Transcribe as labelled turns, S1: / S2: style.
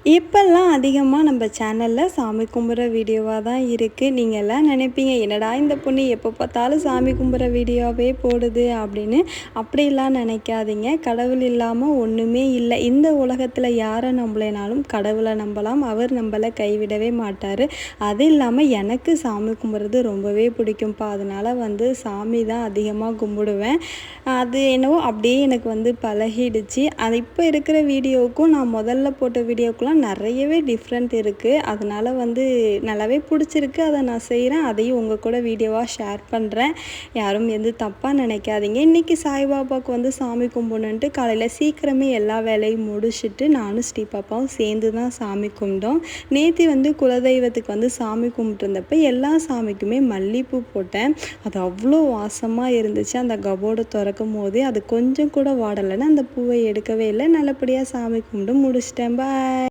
S1: இப்போல்லாம் அதிகமாக நம்ம சேனலில் சாமி கும்பிட்ற வீடியோவாக தான் இருக்குது. நீங்கள் எல்லாம் நினைப்பீங்க, என்னடா இந்த பொண்ணு எப்போ பார்த்தாலும் சாமி கும்பிட்ற வீடியோவே போடுது அப்படின்னு. அப்படிலாம் நினைக்காதீங்க. கடவுள் இல்லாமல் ஒன்றுமே இல்லை. இந்த உலகத்தில் யாரை நம்பலைனாலும் கடவுளை நம்பலாம். அவர் நம்மளை கைவிடவே மாட்டார். அது இல்லாமல் எனக்கு சாமி கும்பிட்றது ரொம்பவே பிடிக்கும்ப்பா. அதனால் சாமி தான் அதிகமாக கும்பிடுவேன். அது என்னவோ அப்படியே எனக்கு பழகிடுச்சு. அது இப்போ இருக்கிற வீடியோவுக்கும் நான் முதல்ல போட்ட வீடியோக்குலாம் நிறையவே டிஃப்ரெண்ட் இருக்குது. அதனால் நல்லாவே பிடிச்சிருக்கு. அதை நான் செய்கிறேன். அதையும் உங்கள் கூட வீடியோவாக ஷேர் பண்ணுறேன். யாரும் தப்பாக நினைக்காதீங்க. இன்றைக்கி சாய்பாபாவுக்கு சாமி கும்பிடணுன்ட்டு காலையில் சீக்கிரமே எல்லா வேலையும் முடிச்சுட்டு நானும் ஸ்ரீபாப்பாவும் சேர்ந்து தான் சாமி கும்பிட்டோம். நேற்று குலதெய்வத்துக்கு சாமி கும்பிட்டுருந்தப்ப எல்லா சாமிக்குமே மல்லிகைப்பூ போட்டேன். அது அவ்வளோ வாசமாக இருந்துச்சு. அந்த கபோர்டை திறக்கும் போதே அது கொஞ்சம் கூட வாடலைன்னு அந்த பூவை எடுக்கவே இல்லை. நல்லபடியாக சாமி கும்பிட்டு முடிச்சிட்டேன். பாய்.